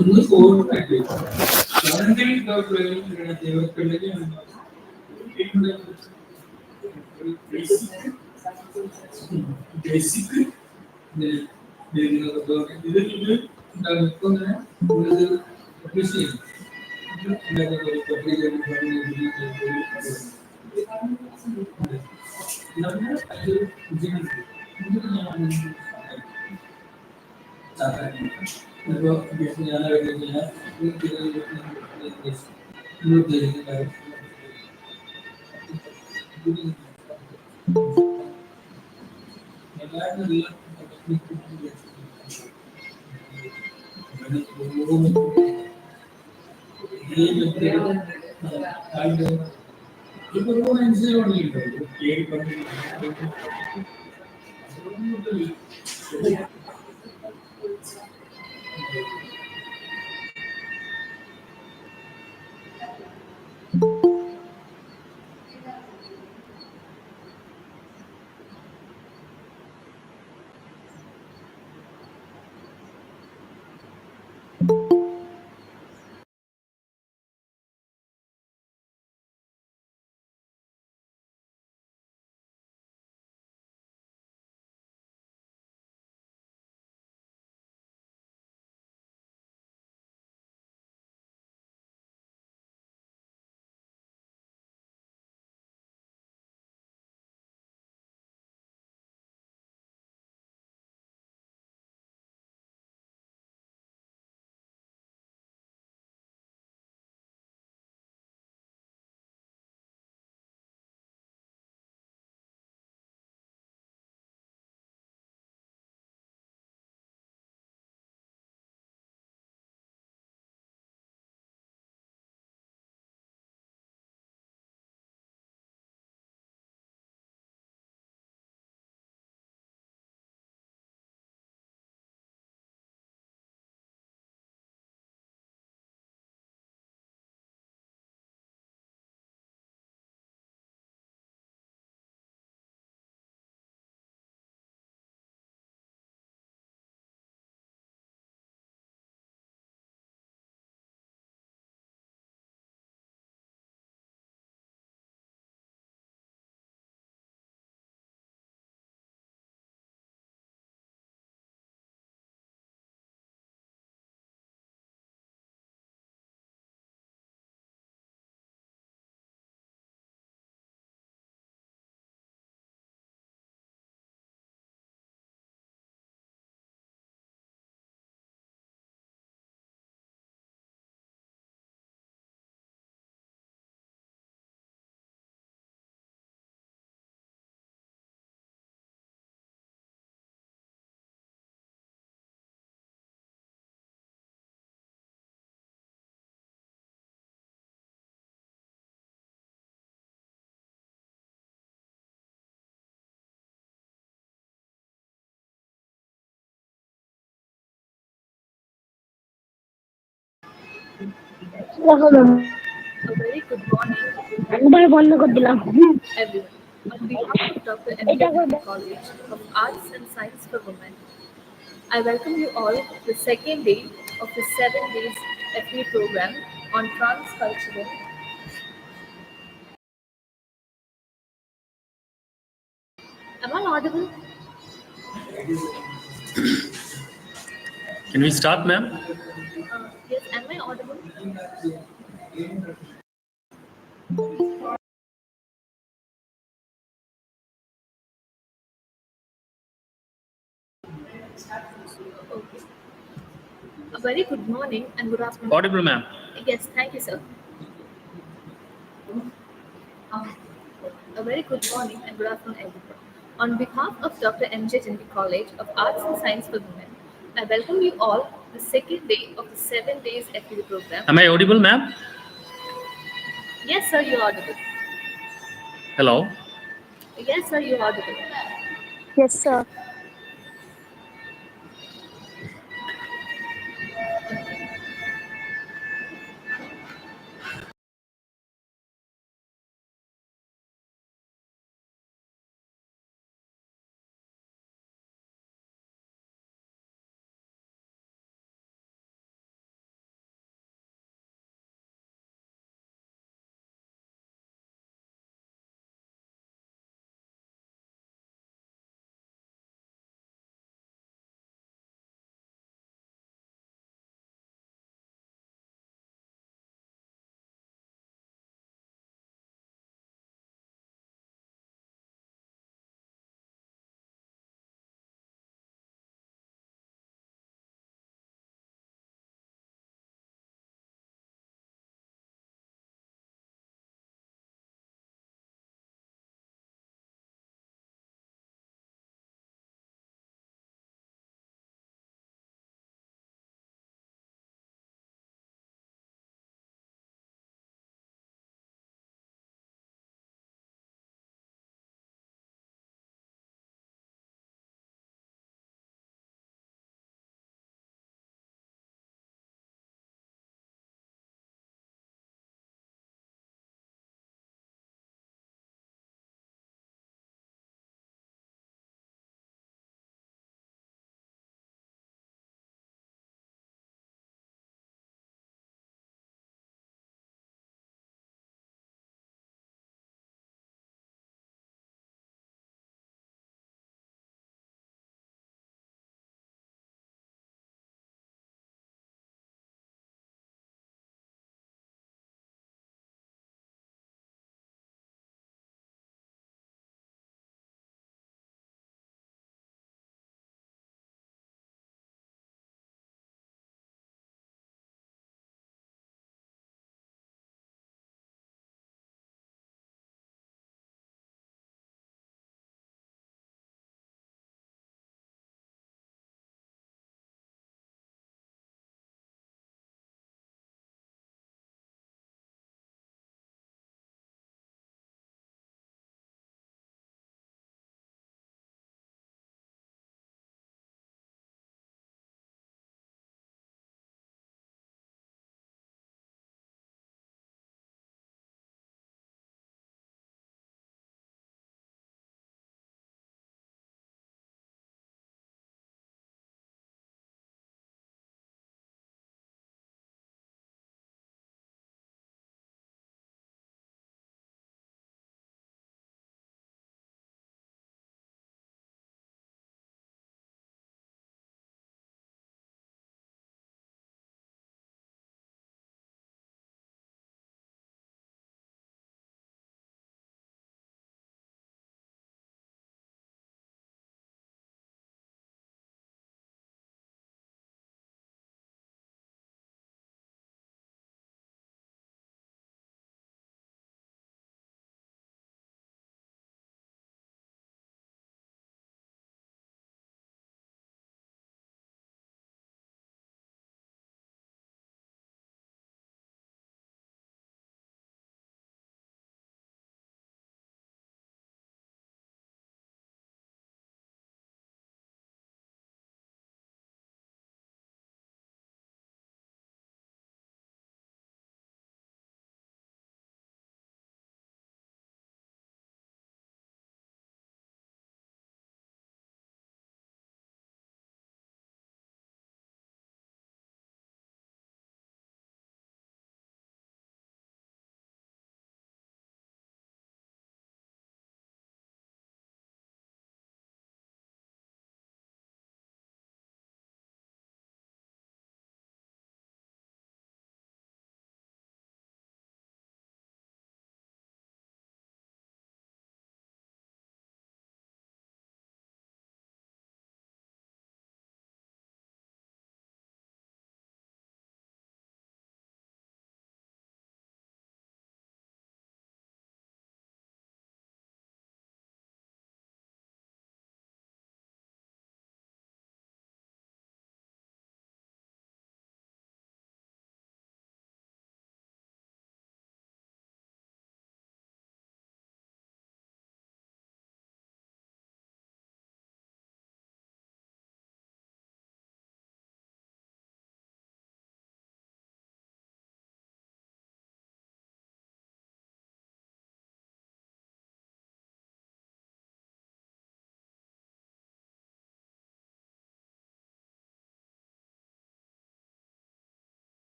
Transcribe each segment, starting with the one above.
ഒന്ന് ഓർമ്മ basic A very good morning, everyone. On behalf of Dr. M.J. College of Arts and Science for Women, I welcome you all to the second day of the 7 days FA program on transcultural. Am I audible? Can we start, ma'am? Yes, am I audible? Okay. A very good morning and good afternoon. Audible, ma'am. Yes, thank you, sir. A very good morning and good afternoon, everyone. On behalf of Dr. M.J. College of Arts and Science for Women, I welcome you all to the second day of the 7 days FA program. Am I audible, ma'am? Yes, sir, you're audible. Hello? Yes, sir, you're audible. Yes, sir.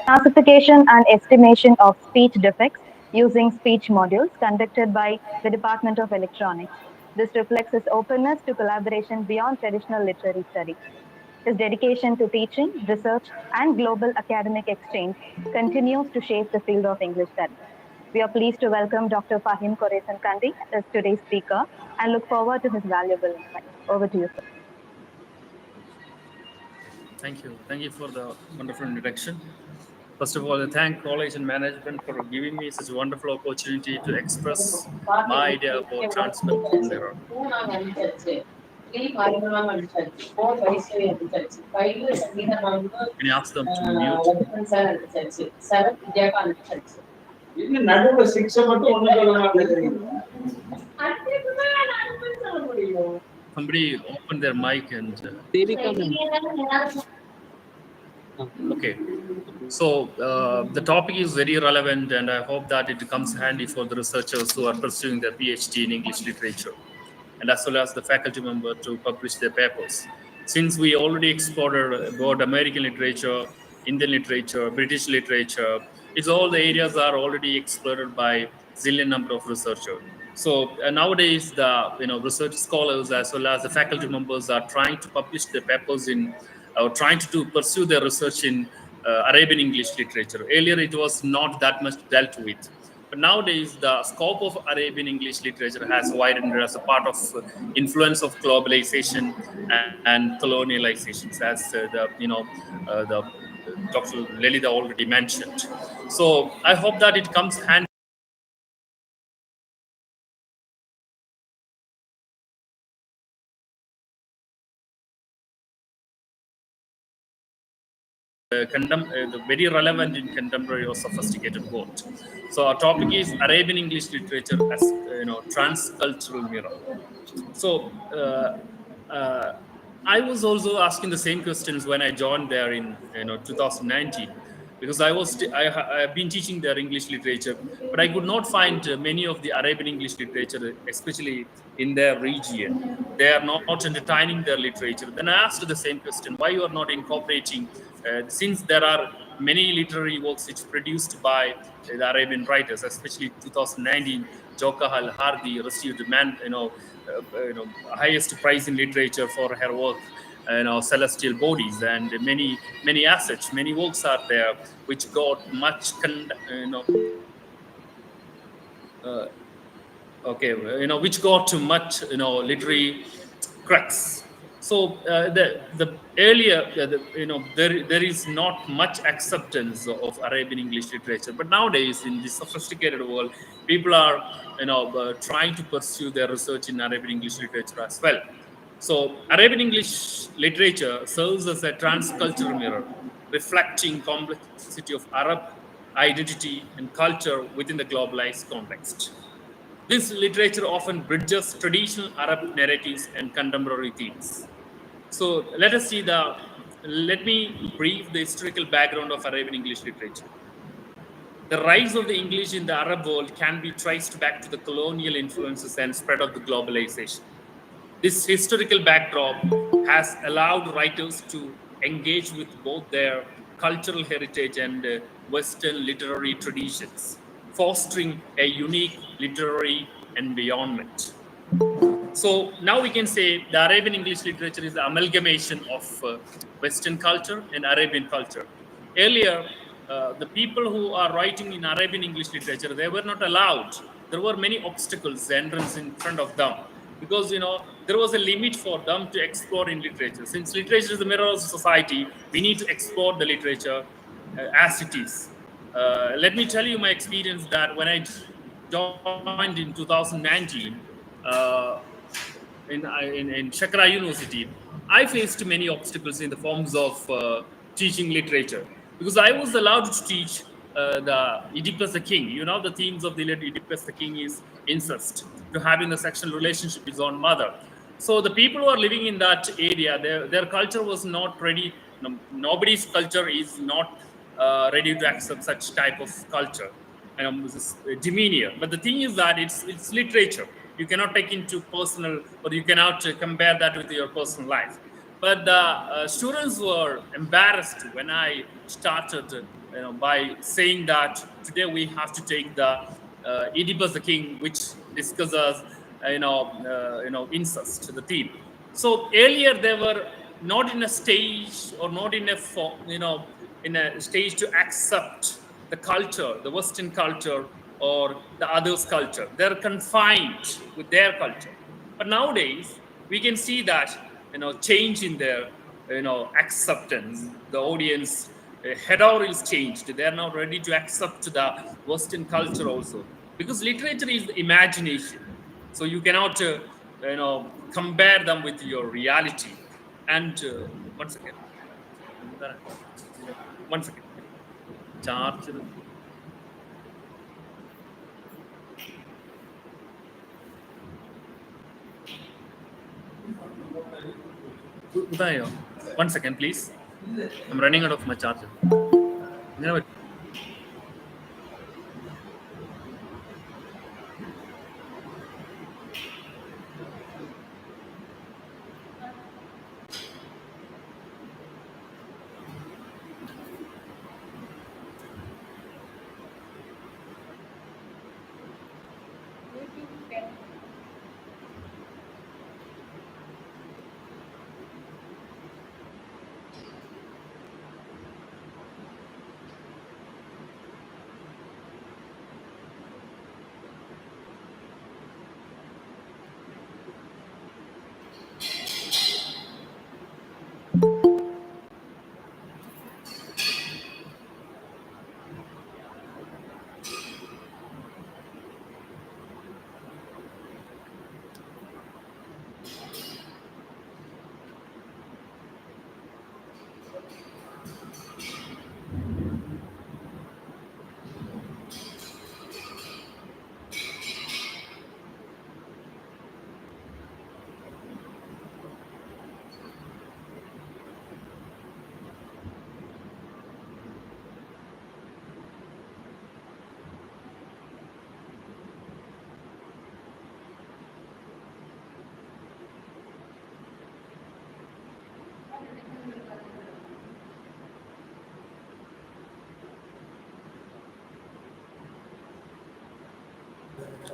Classification and estimation of speech defects using speech modules conducted by the Department of Electronics. This reflects his openness to collaboration beyond traditional literary study. His dedication to teaching, research, and global academic exchange continues to shape the field of English studies. We are pleased to welcome Dr. Fahim Koresan Kandi as today's speaker and look forward to his valuable insights. Over to you, sir. Thank you. Thank you for the wonderful introduction. First of all, I thank college and management for giving me such a wonderful opportunity to express my idea about transcultural mirror. Can you ask them to mute? இன்னும் நடுவுல six மட்டும் ஒண்ணு சொல்ல மாட்டேங்கிறீங்க. Somebody open their mic and. Okay. So the topic is very relevant, and I hope that it comes handy for the researchers who are pursuing their PhD in English literature, and as well as the faculty member to publish their papers. Since we already explored about American literature, Indian literature, British literature, it's all the areas are already explored by zillion number of researchers. So nowadays, the research scholars as well as the faculty members are trying to publish their papers in, trying to pursue their research in Arabian English literature. Earlier, it was not that much dealt with. But nowadays, the scope of Arabian English literature has widened as a part of influence of globalization and colonializations, as the Dr. Lelita already mentioned. So I hope that it comes hand. Very relevant in contemporary or sophisticated world. So our topic is Arabian English literature as transcultural mirror. So I was also asking the same questions when I joined there in 2019, because I have been teaching their English literature, but I could not find many of the Arabian English literature, especially in their region. They are not entertaining their literature. Then I asked the same question: why you are not incorporating? Since there are many literary works which produced by the Arabian writers, especially 2019, Joka Al-Hardi received highest prize in literature for her work, Celestial Bodies, and many assets, many works are there which got much which got to much literary cracks. So the earlier there is not much acceptance of Arabian English literature, but nowadays in this sophisticated world, people are trying to pursue their research in Arabian English literature as well. So Arabian English literature serves as a transcultural mirror, reflecting complexity of Arab identity and culture within the globalized context. This literature often bridges traditional Arab narratives and contemporary themes. So let me brief the historical background of Arabian English literature. The rise of the English in the Arab world can be traced back to the colonial influences and spread of the globalization. This historical backdrop has allowed writers to engage with both their cultural heritage and Western literary traditions, fostering a unique literary environment. So now we can say the Arabian English literature is the amalgamation of Western culture and Arabian culture. Earlier, the people who are writing in Arabian English literature, they were not allowed. There were many obstacles, entrance in front of them, because there was a limit for them to explore in literature. Since literature is the mirror of society, we need to explore the literature as it is. Let me tell you my experience that when I joined in 2019 in Shakra University, I faced many obstacles in the forms of teaching literature, because I was allowed to teach the Oedipus the King. The themes of the Oedipus the King is incest, to having a sexual relationship with his own mother. So the people who are living in that area, their culture was not ready. Nobody's culture is not ready to accept such type of culture and demeanor. But the thing is that it's literature. You cannot take into personal, or you cannot compare that with your personal life. But the students were embarrassed when I started by saying that today we have to take the Oedipus the King, which discusses incest, the theme. So earlier they were not in a stage or not in a in a stage to accept the culture, the Western culture or the others' culture. They're confined with their culture. But nowadays we can see that change in their acceptance. The audience header is changed. They are now ready to accept the Western culture also, because literature is the imagination. So you cannot compare them with your reality. And once again, one second, charge. One second, please. I'm running out of my charger.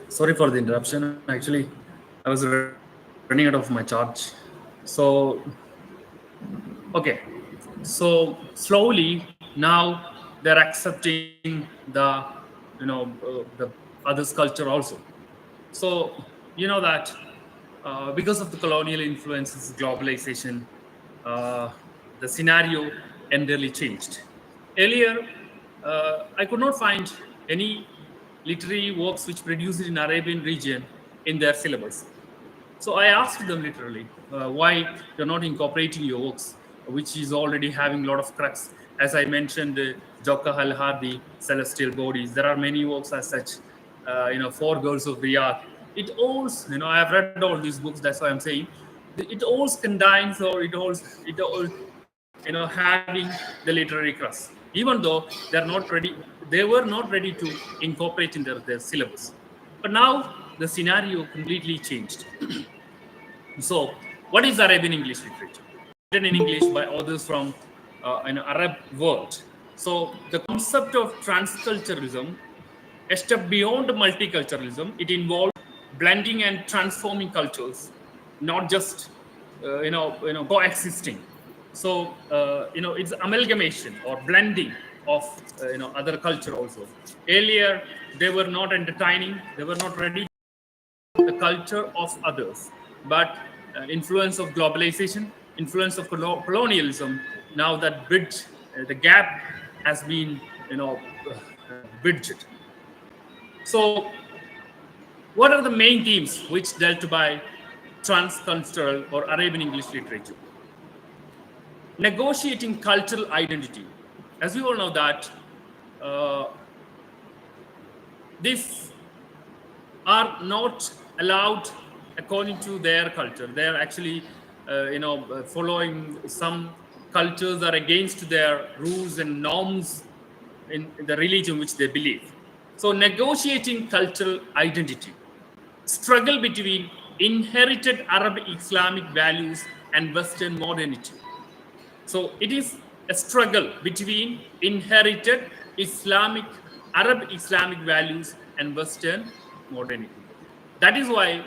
Sorry for the interruption. Actually, I was running out of my charge. So, okay. So slowly now they're accepting the the others' culture also. So that because of the colonial influences, globalization, uh, the scenario entirely changed. Earlier, I could not find any literary works which produced in Arabian region in their syllabus. So I asked them literally why you're not incorporating your works, which is already having a lot of crux. As I mentioned, Joka Al Hardi, Celestial Bodies. There are many works as such. Four Girls of Riyadh. It all, I have read all these books. That's why I'm saying it all contains, or it all having the literary crux. Even though they were not ready to incorporate in their syllabus. But now the scenario completely changed. So, what is Arabian English literature? Written in English by authors from an Arab world. So, the concept of transculturalism, a step beyond multiculturalism, it involves blending and transforming cultures, not just coexisting. So, it's amalgamation or blending of other culture also. Earlier, they were not entertaining; they were not ready the culture of others. But influence of globalization, influence of colonialism, now that bridge, the gap has been, bridged. So, what are the main themes which dealt by transcultural or Arabian English literature? Negotiating cultural identity. As we all know that uh, these are not allowed according to their culture. They are actually, following some cultures are against their rules and norms in the religion which they believe. So, negotiating cultural identity, struggle between inherited Arab Islamic values and Western modernity. So, it is a struggle between inherited Arab Islamic values and Western modernity. That is why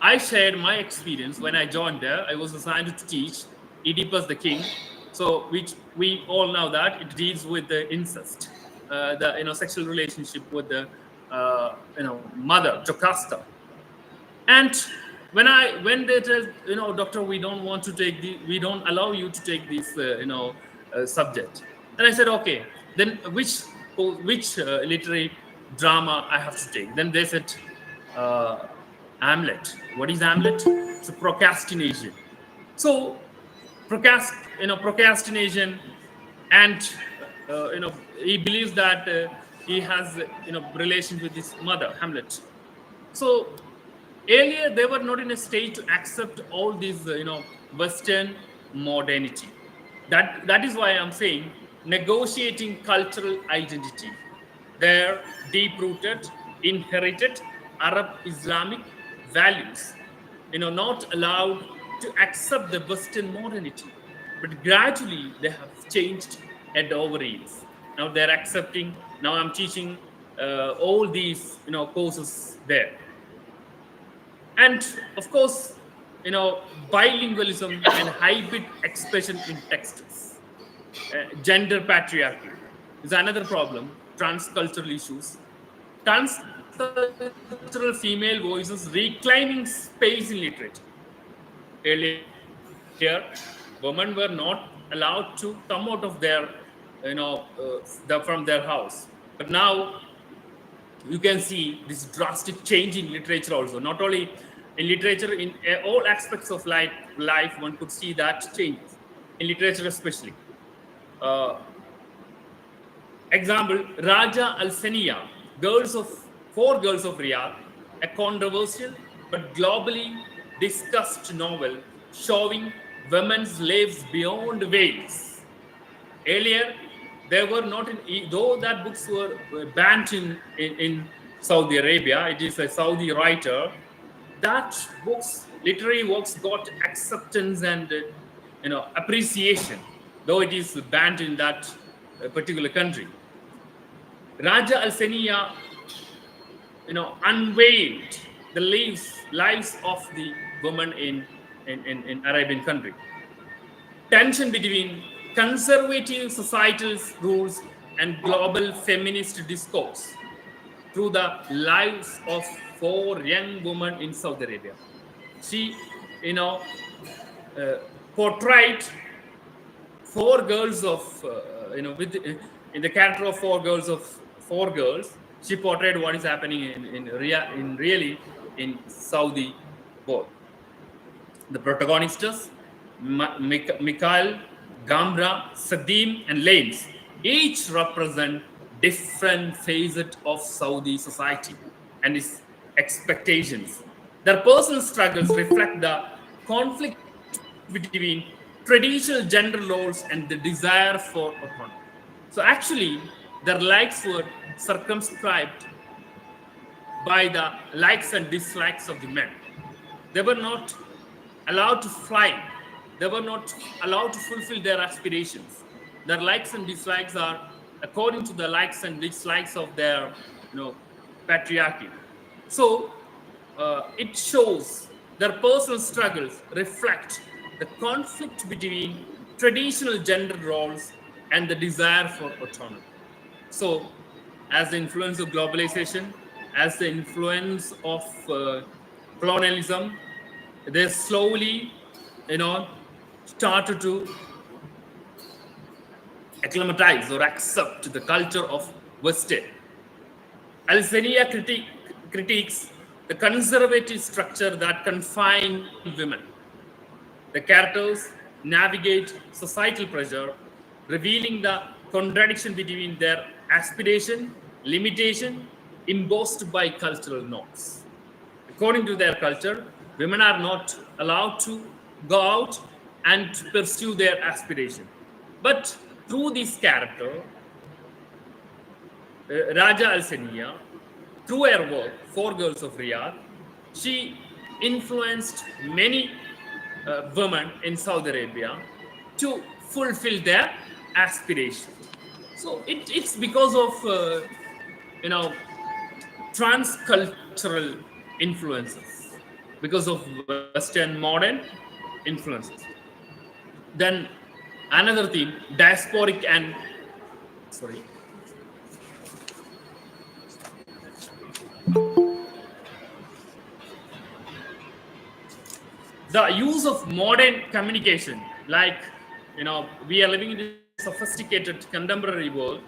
I shared my experience when I joined there. I was assigned to teach Oedipus the king, so which we all know that it deals with the incest, the sexual relationship with the mother Jocasta. And when they tell, doctor, we don't want to take we don't allow you to take this subject. And I said, okay, then which literary drama I have to take? Then they said, Hamlet. What is Hamlet? It's a procrastination. So procrastination, and he believes that he has relations with his mother Hamlet. So earlier they were not in a state to accept all these Western modernity. That is why I'm saying negotiating cultural identity. Their deep-rooted, inherited Arab Islamic values, not allowed to accept the Western modernity, but gradually they have changed and over years. Now they're accepting. Now I'm teaching all these courses there. And of course, bilingualism and hybrid expression in texts. Gender patriarchy is another problem. Transcultural issues. Transcultural female voices reclaiming space in literature. Earlier, women were not allowed to come out of their, from their house. But now you can see this drastic change in literature also. Not only in literature, in all aspects of life, one could see that change. In literature especially. Example, Raja Al-Saniya, Four Girls of Riyadh, a controversial but globally discussed novel showing women's lives beyond veils. Earlier, they were not though that books were banned in Saudi Arabia. It is a Saudi writer. That literary works got acceptance and appreciation, though it is banned in that particular country. Raja Al-Saniya, unveiled the lives of the women in Arabian country. Tension between conservative societal rules and global feminist discourse through the lives of four young women in Saudi Arabia. She, portrayed four girls of, in the character of four girls, she portrayed what is happening in Saudi world. The protagonists, Mikhail, Gamra, Sadim, and Lanes, each represent different facets of Saudi society and its expectations. Their personal struggles reflect the conflict between traditional gender roles and the desire for autonomy. So actually, their lives were circumscribed by the likes and dislikes of the men. They were not allowed to fly. They were not allowed to fulfill their aspirations. Their likes and dislikes are according to the likes and dislikes of their, patriarchy. So it shows their personal struggles reflect the conflict between traditional gender roles and the desire for autonomy. So, as the influence of globalization, as the influence of colonialism, they slowly, started to acclimatize or accept the culture of Western. Al-Saniya critiques the conservative structure that confine women. The characters navigate societal pressure, revealing the contradiction between their aspiration, limitation, imposed by cultural norms. According to their culture, women are not allowed to go out and pursue their aspiration. But through this character, Raja Al-Saniya, through her work, Four Girls of Riyadh, she influenced many women in Saudi Arabia to fulfill their aspiration. So it's because of transcultural influences, because of Western modern influences. Then another theme, diasporic and sorry, the use of modern communication, like we are living in a sophisticated contemporary world.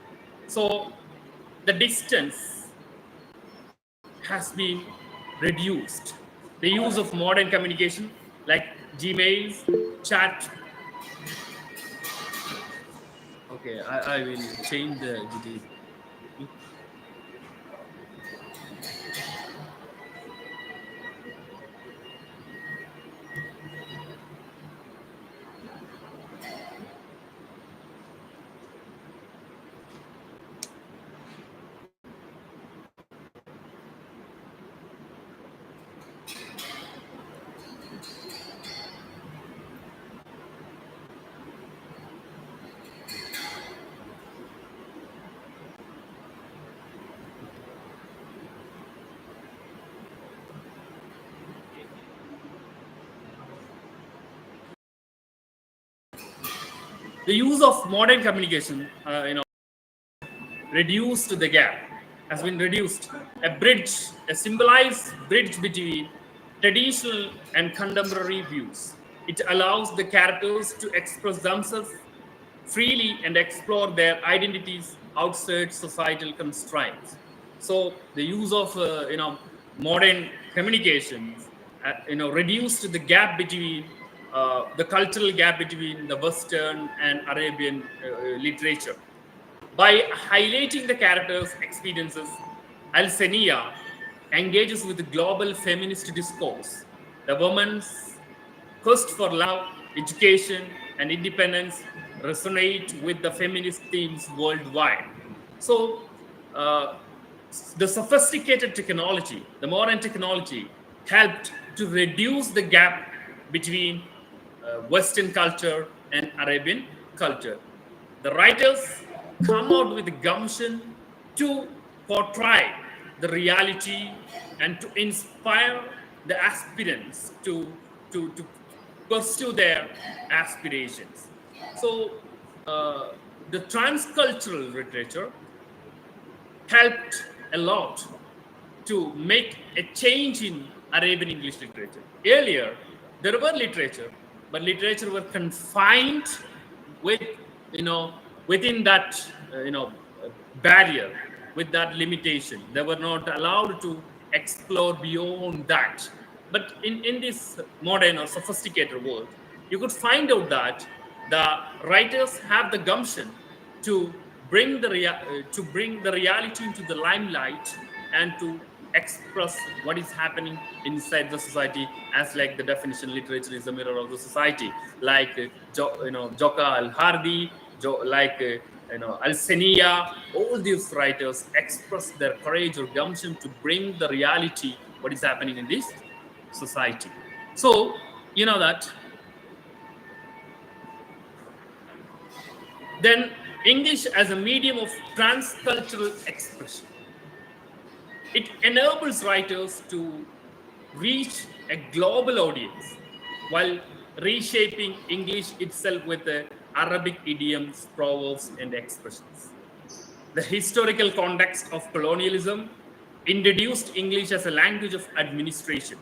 So the distance has been reduced. The use of modern communication like Gmails, chat. Okay, I will change the GT. The use of modern communication, reduced the gap, has been reduced. A bridge, a symbolized bridge between traditional and contemporary views. It allows the characters to express themselves freely and explore their identities outside societal constraints. So the use of modern communications, reduced the gap between the cultural gap between the Western and Arabian literature. By highlighting the characters' experiences, Al-Sania engages with the global feminist discourse. The woman's quest for love, education, and independence resonate with the feminist themes worldwide. So, the sophisticated technology, the modern technology, helped to reduce the gap between Western culture and Arabian culture. The writers come out with the gumption to portray the reality and to inspire the aspirants to pursue their aspirations. So, the transcultural literature helped a lot to make a change in Arabian English literature. Earlier, there were literature, but literature were confined with, within that, barrier, with that limitation. They were not allowed to explore beyond that. But in this modern or sophisticated world, you could find out that the writers have the gumption to to bring the reality into the limelight and to express what is happening inside the society, as like the definition, literature is the mirror of the society, like Joka Al-Hardi, Al-Sania. All these writers express their courage or gumption to bring the reality, what is happening in this society. So you know that then English as a medium of transcultural expression, it enables writers to reach a global audience while reshaping English itself with the Arabic idioms, proverbs, and expressions. The historical context of colonialism introduced English as a language of administration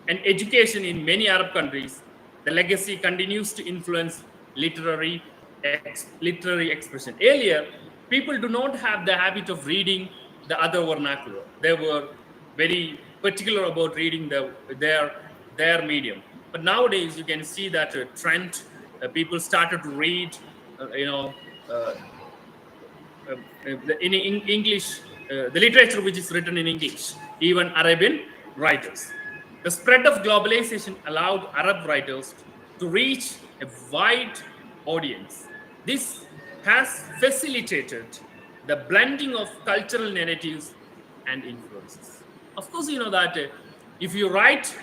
and education in many Arab countries. The legacy continues to influence literary expression. Earlier, people do not have the habit of reading the other vernacular. They were very particular about reading their medium. But nowadays, you can see that trend. People started to read, uh, in English, the literature which is written in English, even Arabian writers. The spread of globalization allowed Arab writers to reach a wide audience. This has facilitated the blending of cultural narratives and influences. Of course, you know that if you write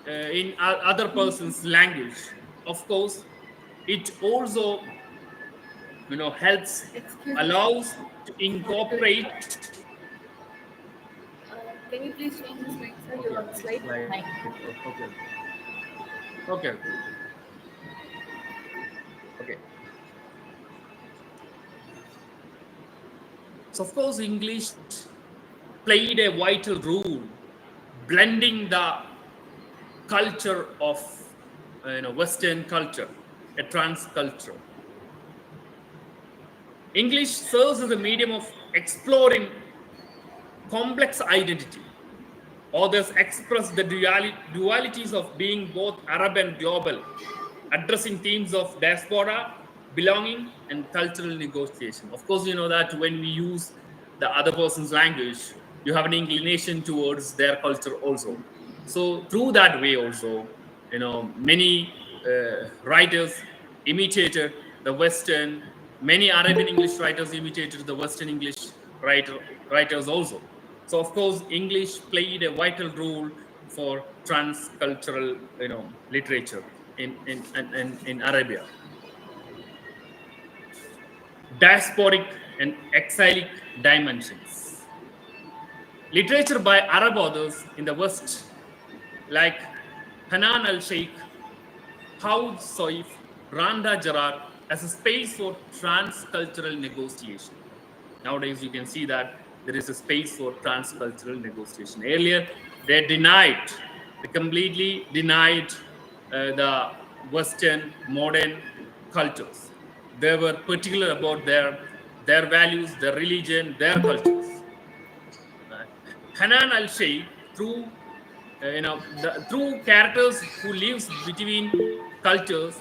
in other person's language, of course, it also helps, Excuse me. allows to incorporate. Can you please change the slide, sir? Okay, You're on slide slide. 9. Okay, okay, okay. So of course, English played a vital role, blending the culture of Western culture, a transcultural. English serves as a medium of exploring complex identity. Authors express the dualities of being both Arab and global, addressing themes of diaspora, belonging, and cultural negotiation. Of course, you know that when we use the other person's language, you have an inclination towards their culture also. So through that way also, many writers imitated the Western. Many Arabian English writers imitated the Western English writers also. So of course, English played a vital role for transcultural, literature in Arabia. Diasporic and exilic dimensions. Literature by Arab authors in the West, like Hanan al-Sheikh, Haud Soif, Randa Jarrar, as a space for transcultural negotiation. Nowadays, you can see that there is a space for transcultural negotiation. Earlier, they completely denied the Western modern cultures. They were particular about their values, their religion, their cultures. Hanan al-Sheikh, through characters who lives between cultures,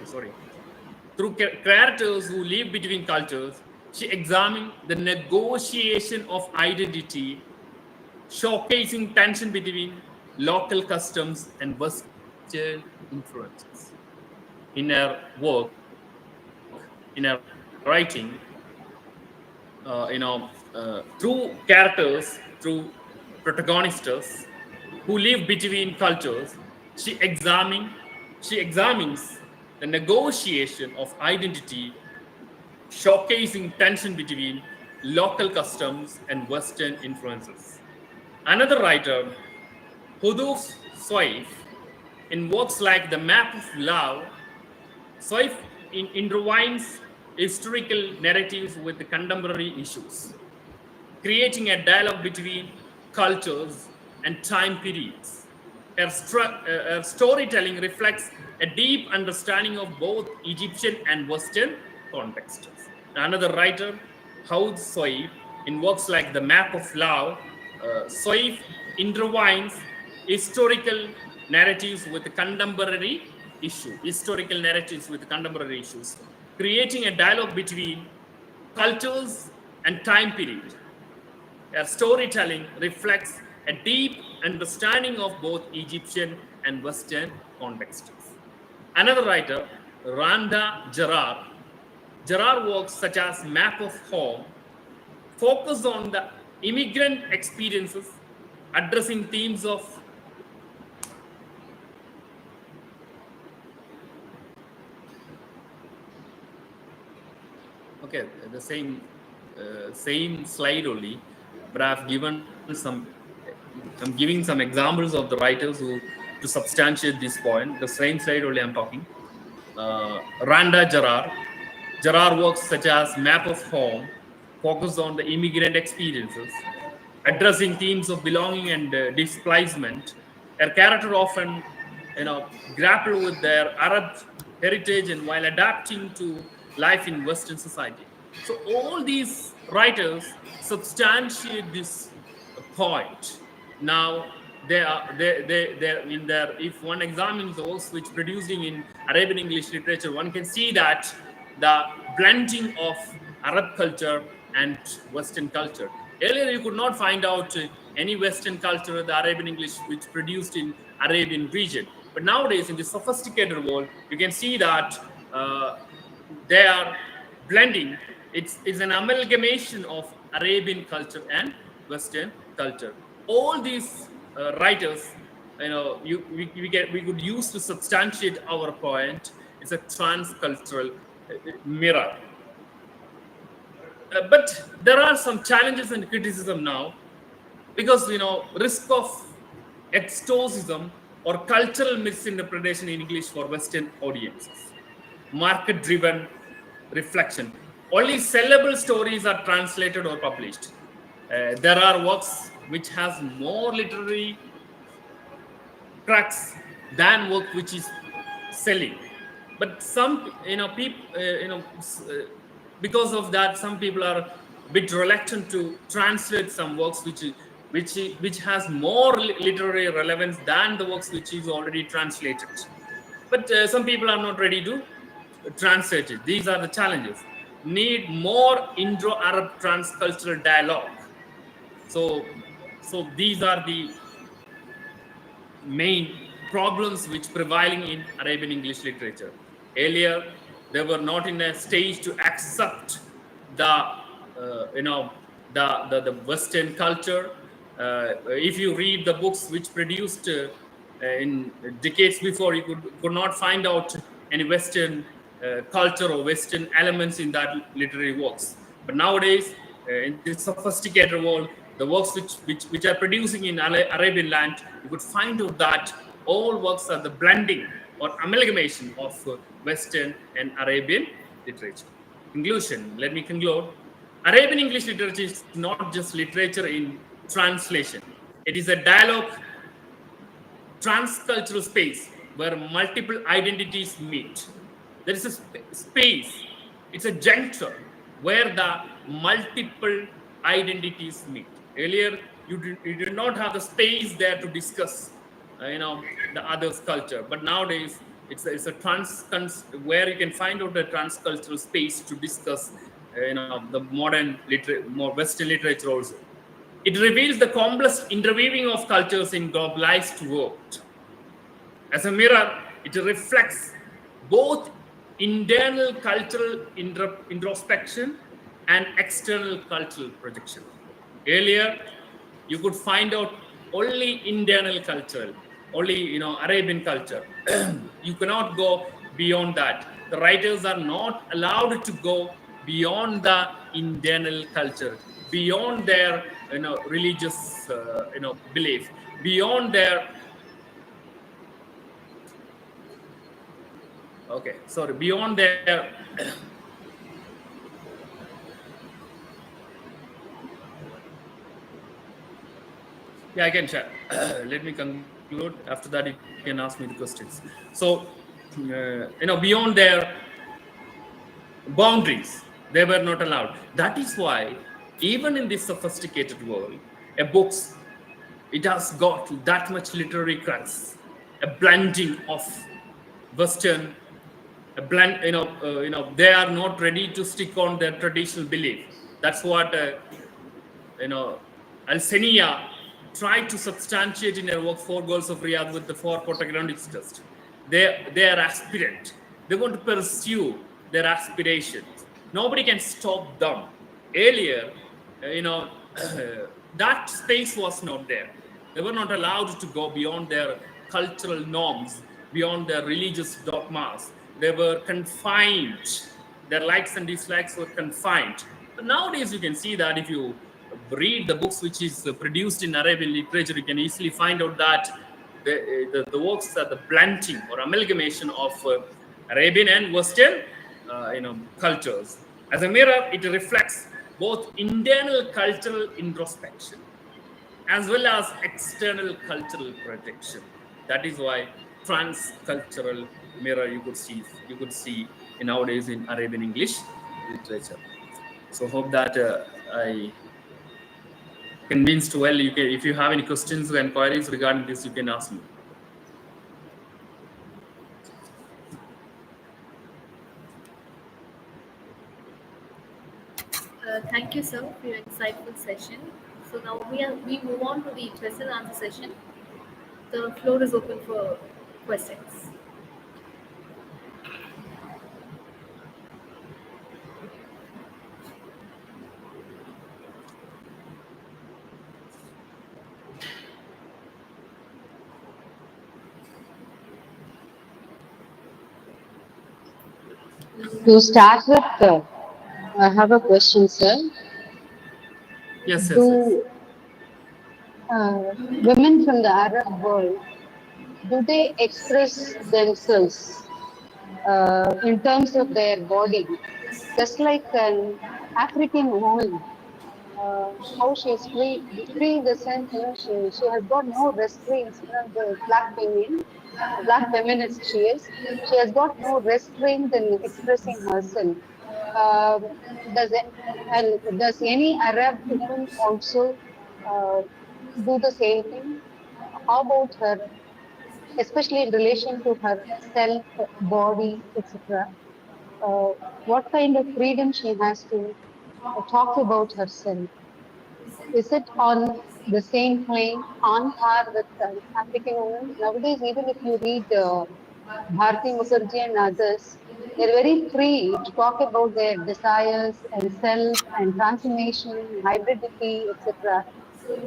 sorry, through characters who live between cultures, she examined the negotiation of identity, showcasing tension between local customs and Western influences. In her work, in her writing, through characters, through protagonists who live between cultures, she examines the negotiation of identity, showcasing tension between local customs and Western influences. Another writer, Huduf Soif, in works like The Map of Love, Soif intertwines historical narratives with the contemporary issues, creating a dialogue between cultures and time periods. Her storytelling reflects a deep understanding of both Egyptian and Western contexts. Another writer, Haud Soif, in works like The Map of Love, Soif intertwines historical narratives with contemporary issues, creating a dialogue between cultures and time period. Her storytelling reflects a deep understanding of both Egyptian and Western contexts. Another writer, Randa Jarrar, works such as Map of Home focus on the immigrant experiences, addressing themes of okay, the same slide only, but I'm giving some examples of the writers who to substantiate this point. The same slide only I'm talking. Randa Jarrar works such as Map of Home focus on the immigrant experiences, addressing themes of belonging and displacement. Her character often, grapple with their Arab heritage and while adapting to life in Western society. So all these writers substantiate this point. Now they in their, if one examines the works which producing in Arabian English literature, one can see that the blending of Arab culture and Western culture. Earlier, you could not find out any Western culture, the Arabian English, which produced in Arabian region. But nowadays, in the sophisticated world, you can see that they are blending It's an amalgamation of Arabian culture and Western culture. All these writers, we could use to substantiate our point. It's a transcultural mirror. But there are some challenges and criticism now, because risk of exorcism or cultural misinterpretation in English for Western audiences, market driven reflection. Only sellable stories are translated or published. There are works which has more literary crux than work which is selling. But some people because of that, some people are a bit reluctant to translate some works which has more literary relevance than the works which is already translated. But some people are not ready to translate it. These are the challenges. Need more Indo-Arab transcultural dialogue. So these are the main problems which prevailing in Arabian English literature. Earlier, they were not in a stage to accept the the Western culture. If you read the books which produced in decades before, you could not find out any Western culture or Western elements in that literary works. But nowadays, in this sophisticated world, the works which are producing in Arabian land, you could find out that all works are the blending or amalgamation of Western and Arabian literature. Conclusion. Let me conclude. Arabian English literature is not just literature in translation. It is a dialogue, transcultural space where multiple identities meet. There is a space, it's a juncture where the multiple identities meet. Earlier, you did not have the space there to discuss, the other's culture. But nowadays, it's a where you can find out a transcultural space to discuss, the more Western literature also. It reveals the complex interweaving of cultures in globalized world. As a mirror, it reflects both internal cultural introspection and external cultural projection. Earlier, you could find out only internal culture, only Arabian culture. You cannot go beyond that. The writers are not allowed to go beyond the internal culture, beyond their religious belief, beyond their beyond their yeah, I can share. Let me conclude. After that, you can ask me the questions. So, beyond their boundaries, they were not allowed. That is why, even in this sophisticated world, a books, it has got that much literary crux, a blending of Western, a blend. They are not ready to stick on their traditional belief. That's what Al-Sania tried to substantiate in her work Four Goals of Riyadh with the four protagonists. They are aspirant. They want to pursue their aspirations. Nobody can stop them. Earlier, that space was not there. They were not allowed to go beyond their cultural norms, beyond their religious dogmas. They were confined. Their likes and dislikes were confined. But nowadays, you can see that if you read the books which is produced in Arabian literature, you can easily find out that the works are the blending or amalgamation of Arabian and Western cultures. As a mirror, it reflects both internal cultural introspection as well as external cultural projection. That is why transcultural mirror you could see nowadays in Arabian English literature. So hope that I convinced well. If you have any questions or inquiries regarding this, you can ask me. Thank you, sir, for your insightful session. So now we move on to the question and answer session. The floor is open for questions. To start with, I have a question, sir. Yes, yes, yes. Do women from the Arab world, do they express themselves in terms of their body, just like an African woman? How she is free in the sense, she has got no restraints. The black feminist she is, she has got no restraint in expressing herself. Um, does it, and does any Arab woman also uh, do the same thing? How about her, especially in relation to her self, body, etc.? Uh, what kind of freedom she has to talk about herself? Is it on the same plane, on par with African women? Nowadays, even if you read Bharati Mukherjee and others, they're very free to talk about their desires and self and transformation, hybridity, etc.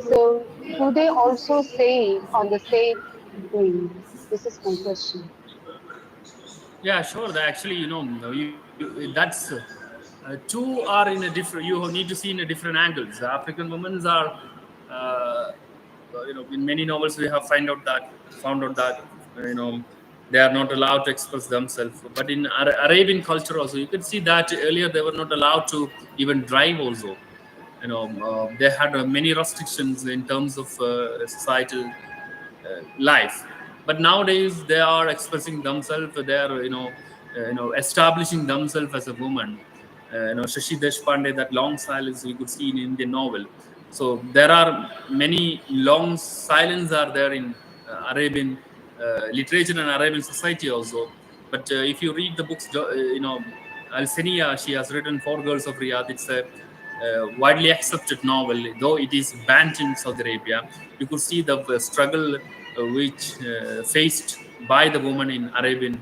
So, do they also say on the same plane? This is my question. Yeah, sure. Actually, that's two are in a different. You need to see in a different angles. The African women are, uh, in many novels we have found out that they are not allowed to express themselves. But in Arabian culture also, you can see that earlier they were not allowed to even drive. Also, they had many restrictions in terms of societal life. But nowadays they are expressing themselves. They are establishing themselves as a woman. Shashi Deshpande, that long silence we could see in Indian novel. So there are many long silence are there in Arabian literature and Arabian society also. But if you read the books, Al Senia, she has written Four Girls of Riyadh. It's a widely accepted novel, though it is banned in Saudi Arabia. You could see the struggle which faced by the woman in Arabian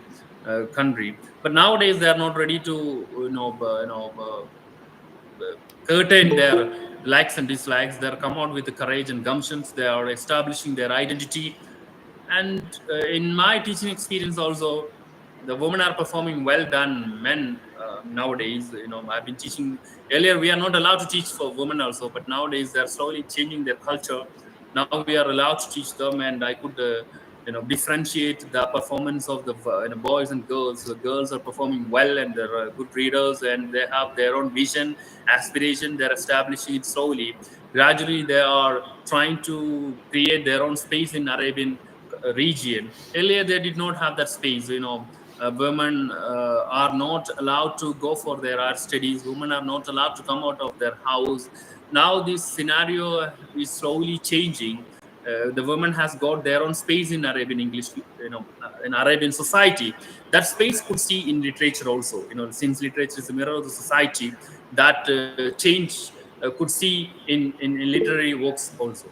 country. But nowadays they are not ready to curtain their likes and dislikes. They are come out with the courage and gumptions. They are establishing their identity. And in my teaching experience also, the women are performing well than men nowadays. I've been teaching earlier. We are not allowed to teach for women also, but nowadays they are slowly changing their culture. Now we are allowed to teach them, and I could differentiate the performance of the boys and girls. The girls are performing well, and they're good readers, and they have their own vision, aspiration. They're establishing it slowly. Gradually they are trying to create their own space in Arabian region. Earlier they did not have that space. Women are not allowed to go for their art studies. Women are not allowed to come out of their house. Now this scenario is slowly changing. The woman has got their own space in Arabian English, in Arabian society. That space could see in literature also. Since literature is a mirror of the society, that change could see in literary works also.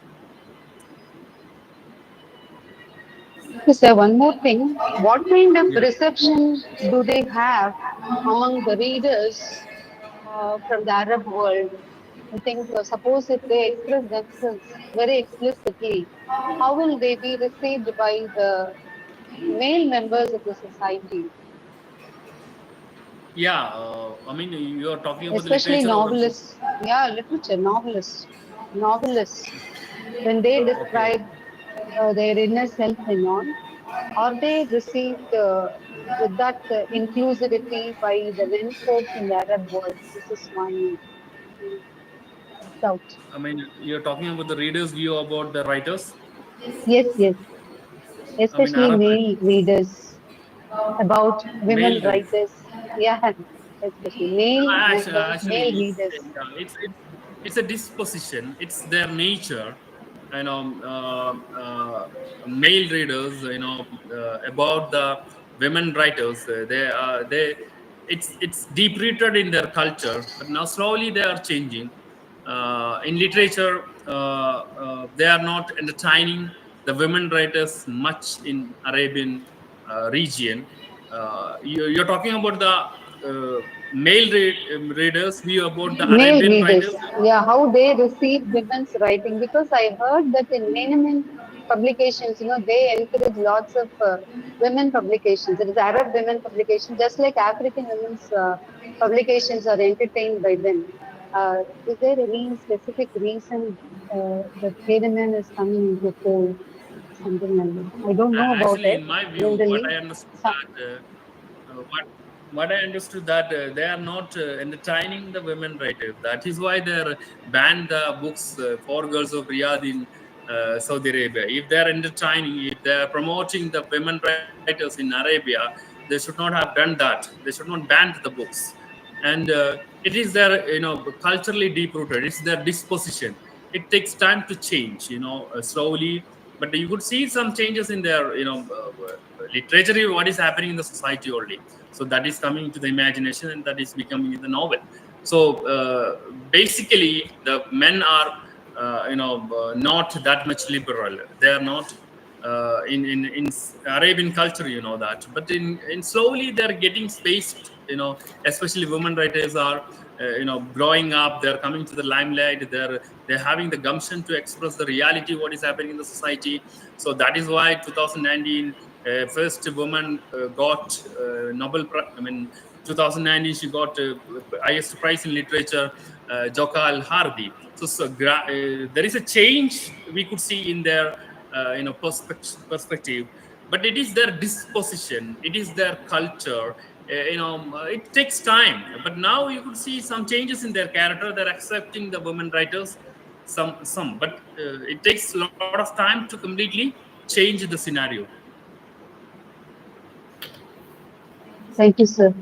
Okay, sir, one more thing. What kind of Yeah. reception do they have among the readers from the Arab world? I think, suppose if they express themselves very explicitly, how will they be received by the male members of the society, Yeah, I mean, you are talking about the especially literature or the book. novelists? Yeah, literature, novelists. When they Okay. describe their inner self and all, are they received with that inclusivity by the men folks in the Arab world? This is my doubt. I mean, you're talking about the reader's view about the writers. Yes, yes, I mean, especially Arab male readers, about women male readers. writers. Yeah, especially male members, Actually, male readers. it's a disposition. It's their nature. You know, male readers. About the women writers. It's deep rooted in their culture. But now slowly they are changing. In literature, they are not entertaining the women writers much in Arabian region. You're talking about the readers view about the Male Arabian readers, writers. yeah, how they receive women's writing. Because I heard that in publications, they encourage lots of women publications. It is Arab women publications, just like African women's publications are entertained by them. Is there any specific reason that feminine is coming into fold? Something like that. I don't know about Actually, it. in my view, what Generally, I understood that what I understood that they are not entertaining the women writers. That is why they banned the books for girls of Riyadh in Saudi Arabia. If they are entertaining, if they are promoting the women writers in Arabia, they should not have done that. They should not ban the books. And it is their, culturally deep rooted. It's their disposition. It takes time to change, slowly. But you could see some changes in their, literature, what is happening in the society only. So that is coming to the imagination, and that is becoming in the novel. So basically the men are not that much liberal. They are not in Arabian culture, that. But in slowly they're getting spaced, especially women writers are growing up. They're coming to the limelight. They're having the gumption to express the reality, what is happening in the society. So that is why 2019 first woman got I mean, 2019 she got highest prize in literature, Joka Al Hardi. There is a change we could see in their perspective, but it is their disposition, it is their culture. It takes time, but now you could see some changes in their character. They're accepting the women writers, some, but it takes a lot of time to completely change the scenario. thank you, sir.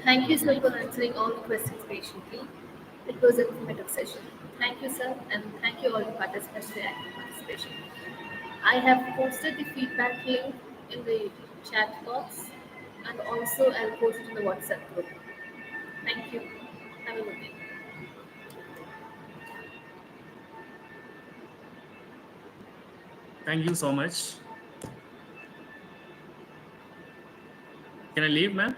Thank you, sir, for answering all the questions patiently. It was an informative session. Thank you, sir, and thank you all the participants for your active participation. I have posted the feedback link in the chat box, and also I'll post it in the WhatsApp group. Thank you. Have a good day. Thank you so much. Can I leave, ma'am?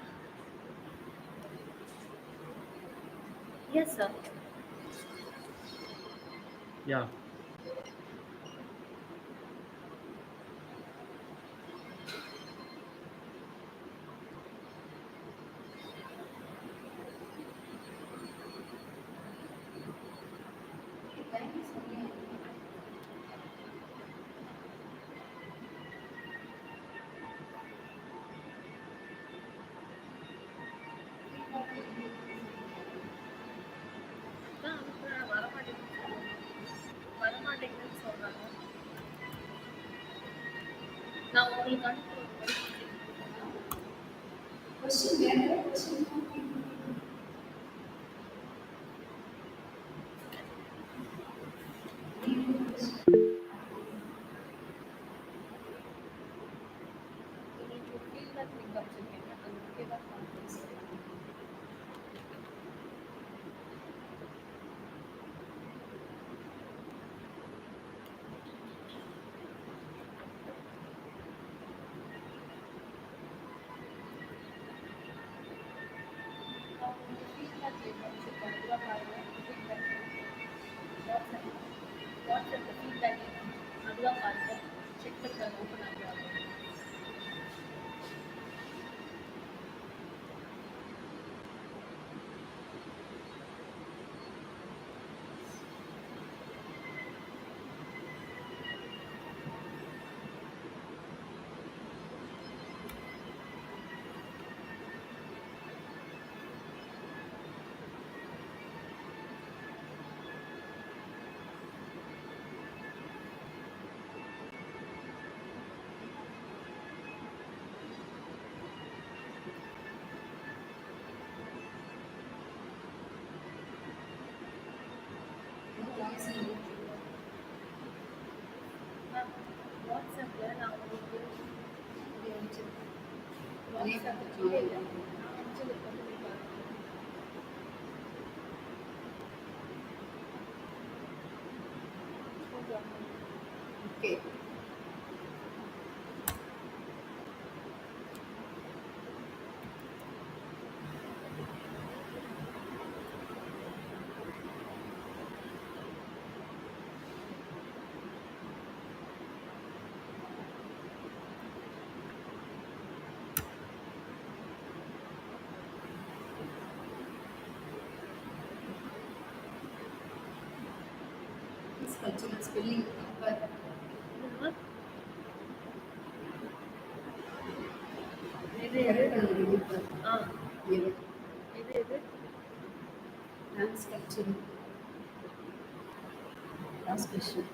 Yes, sir. Yeah. வரமாட்டேங்குதுன்னு சொல்றாங்க. நான் உங்களுக்கு அனுப்புறேன். உங்களுக்கு feedback link அனுப்பிச்சிருக்கேன். அது okay வா conference? feedback link அனுப்பிச்சிருக்கேன். அதுவா பாருங்க. feedback WhatsApp WhatsApp feedback link அதுவா பாருங்க. check பண்ணி open ஆகுது. வாட்ஸ்அப்ல நான் உங்களுக்கு இது அனுப்பிச்சிருக்கேன். வாட்ஸ்அப் இல்லை இல்லை நான் அனுப்பிச்சதுக்கு வந்து நீ பாருங்க. Okay spelling but transcultural transcription.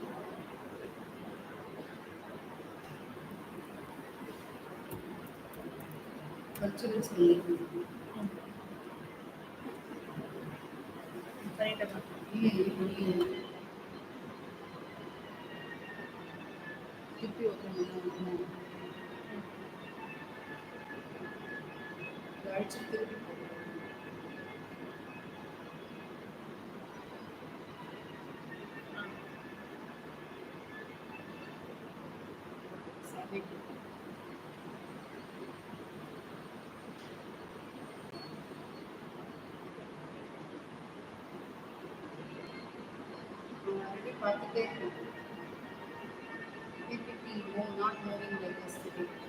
Cultural spelling. திருப்பி ஓப்பன் பண்ண அடிச்சு திருப்பி பார்த்துட்டே இருக்கேன். PPT, no, not moving like yesterday.